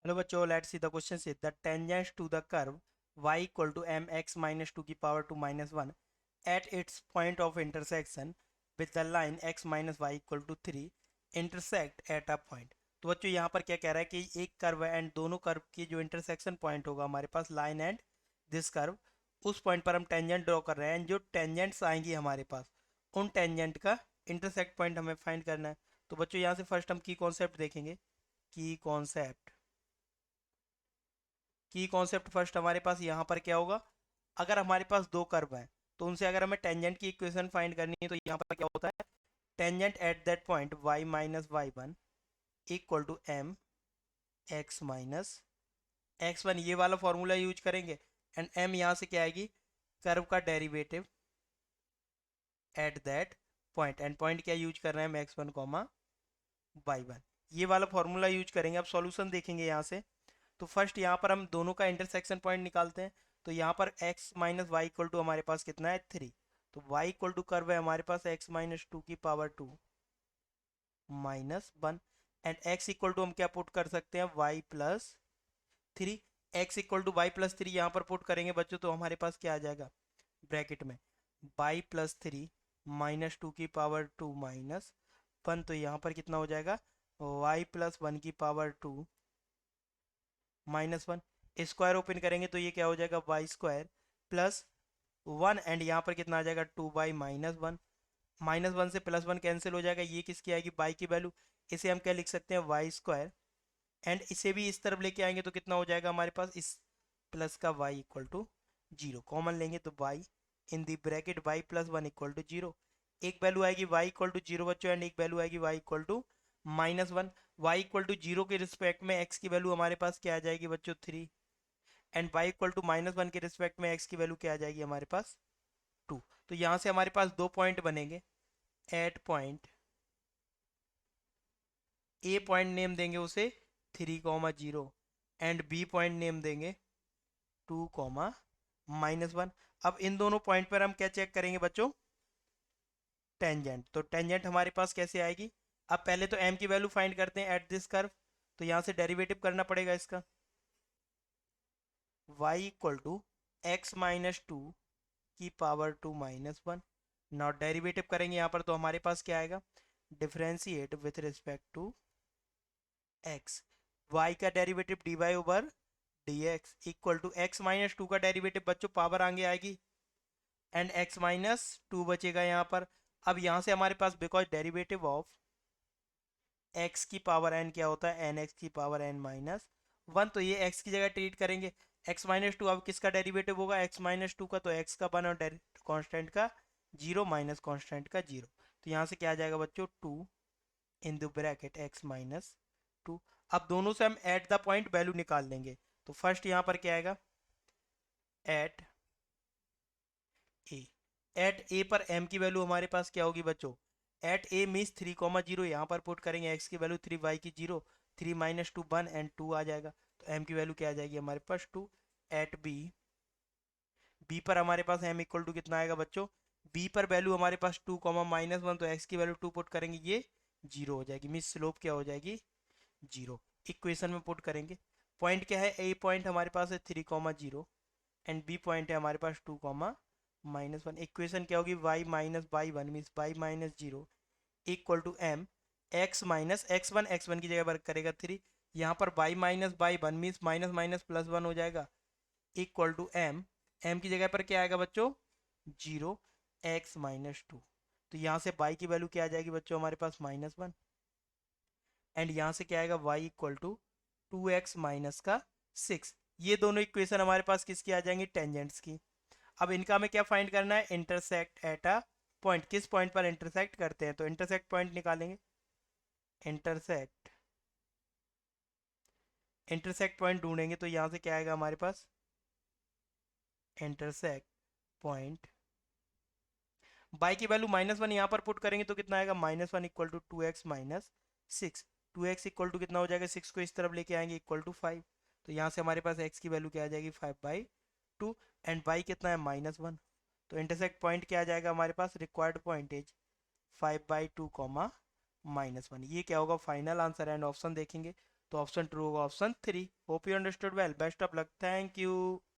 Hello बच्चों, let's see the question से the tangent to the curve y equal to m x minus two की power two minus one at its point of intersection with the line x minus y equal to three intersect at a point. तो बच्चों यहाँ पर क्या कह रहा है कि एक कर्व है एंड दोनों कर्व की जो इंटरसेक्शन पॉइंट होगा हमारे पास लाइन एंड दिस कर्व, उस पॉइंट पर हम टेंजेंट ड्रॉ कर रहे हैं एंड जो टेंजेंट्स आएंगी हमारे पास उन टेंजेंट का इंटरसेक्ट पॉइंट हमें फाइंड करना है। तो बच्चों यहाँ से फर्स्ट हम की कॉन्सेप्ट देखेंगे। की कॉन्सेप्ट फर्स्ट हमारे पास यहाँ पर क्या होगा, अगर हमारे पास दो कर्व हैं तो उनसे अगर हमें टेंजेंट की इक्वेशन फाइंड करनी है तो यहाँ पर क्या होता है, tangent at that point y minus y one equal to m x minus x one, ये वाला फॉर्मूला यूज करेंगे एंड m यहाँ से क्या आएगी, कर्व का derivative at that point, and point क्या यूज कर रहे हैं हम x one comma y one, ये वाला फॉर्मूला यूज करेंगे। अब सॉल्यूशन देखेंगे यहाँ से। तो फर्स्ट यहाँ पर हम दोनों का इंटरसेक्शन पॉइंट निकालते हैं। तो यहाँ पर x minus y equal to हमारे पास कितना है, थ्री। तो y इक्वल टू कर्व है हमारे पास x माइनस टू की power two minus one and x equal to हम क्या पुट कर सकते हैं, y plus three. x equal to y plus three यहाँ पर पुट करेंगे बच्चों तो हमारे पास क्या आ जाएगा, ब्रैकेट में y plus three minus two की पावर टू माइनस वन। तो यहाँ पर कितना हो जाएगा, y प्लस वन की power two minus one. Square open करेंगे तो ये क्या हो जाएगा, y square plus one and यहाँ पर कितना आ जाएगा, two by minus one. Minus one से प्लस वन कैंसिल हो जाएगा, ये किसकी आएगी, बाई की वैल्यू। इसे हम क्या लिख सकते हैं, वाई स्क्वायर एंड इसे भी इस तरफ लेके आएंगे तो कितना हो जाएगा हमारे पास, इस प्लस का y equal to zero. Common लेंगे तो y in the bracket y plus one equal to zero. एक वैल्यू आएगी वाई इक्वल टू जीरो बच्चों एंड एक वैल्यू आएगी y equal to minus one. Y equal to zero के respect में x की वैल्यू हमारे पास क्या आ जाएगी बच्चों, three. And y equal to minus one के रिस्पेक्ट में x की वैल्यू क्या आ जाएगी हमारे पास, टू। तो यहाँ से हमारे पास दो पॉइंट बनेंगे। At point A point name देंगे उसे three comma zero and B point name देंगे टू कॉमा माइनस वन। अब इन दोनों पॉइंट पर हम क्या चेक करेंगे बच्चों, टेंजेंट। तो टेंजेंट हमारे पास कैसे आएगी, अब पहले तो m की वैल्यू फाइंड करते हैं एट दिस कर्व। तो यहाँ से डेरिवेटिव करना पड़ेगा इसका, y equal to x minus two की power two minus one. Now derivative करेंगे यहाँ पर तो हमारे पास क्या आएगा, differentiate with respect to x, y का derivative dy over dx equal to x minus two का डेरिवेटिव बच्चों पावर आगे आएगी एंड x माइनस टू बचेगा यहाँ पर। अब यहाँ से हमारे पास बिकॉज डेरिवेटिव ऑफ x की पावर n क्या होता है, एन एक्स की पावर n माइनस वन, तो ये x की जगह ट्रीट करेंगे। x माइनस टू अब किसका डेरिवेटिव होगा, x माइनस टू का, तो x का वन और कांस्टेंट का जीरो माइनस कांस्टेंट का जीरो। तो यहाँ से क्या आ जाएगा बच्चों, two in the bracket x minus two. अब दोनों से हम एट द पॉइंट वैल्यू निकाल लेंगे। तो फर्स्ट यहाँ पर क्या आएगा, एट ए। एट ए पर m की वैल्यू हमारे पास क्या होगी बच्चों, at A means three comma zero, यहाँ पर पुट करेंगे x की वैल्यू थ्री, y की zero, three minus two one and two आ जाएगा। तो m की वैल्यू क्या आ जाएगी हमारे पास, टू। एट बी, बी पर हमारे पास m इक्वल टू कितना आएगा बच्चों, b पर वैल्यू हमारे पास टू कॉमा माइनस वन, तो x की वैल्यू टू पुट करेंगे, ये जीरो हो जाएगी, मीन्स स्लोप क्या हो जाएगी, जीरो। इक्वेशन में पुट करेंगे। पॉइंट क्या है, ए पॉइंट हमारे पास है three comma zero and B point है हमारे पास two comma minus one. Equation क्या होगी, y minus y one means y minus zero equal to m x one की जगह वर्क करेगा थ्री, यहाँ पर y minus y one means minus minus plus one हो जाएगा इक्वल टू m की जगह पर क्या आएगा बच्चों, जीरो, x माइनस टू। तो यहाँ से y की वैल्यू क्या आ जाएगी बच्चों हमारे पास, माइनस वन एंड यहाँ से क्या आएगा, y equal to two x minus का सिक्स। ये दोनों इक्वेशन हमारे पास किसकी आ जाएंगी, टेंजेंट्स की। अब इनका हमें क्या फाइंड करना है, इंटरसेक्ट एट अ पॉइंट, किस पॉइंट पर इंटरसेक्ट करते हैं। तो इंटरसेक्ट पॉइंट निकालेंगे, इंटरसेक्ट इंटरसेक्ट पॉइंट ढूंढेंगे तो यहाँ से क्या आएगा हमारे पास, इंटरसेक्ट पॉइंट बाई की वैल्यू माइनस वन यहाँ पर पुट करेंगे तो कितना आएगा, minus one equal to two x minus six. Two x equal to कितना हो जाएगा, सिक्स को इस तरफ लेके आएंगे इक्वल टू फाइव। तो यहाँ से हमारे पास एक्स की वैल्यू क्या आ जाएगी, five by two and y कितना है, माइनस वन। तो इंटरसेक्ट पॉइंट क्या आ जाएगा हमारे पास, required point is five by two comma minus one. ये क्या होगा, फाइनल आंसर एंड ऑप्शन देखेंगे तो ऑप्शन ट्रू होगा option 3। Hope you understood well, best of luck, thank you.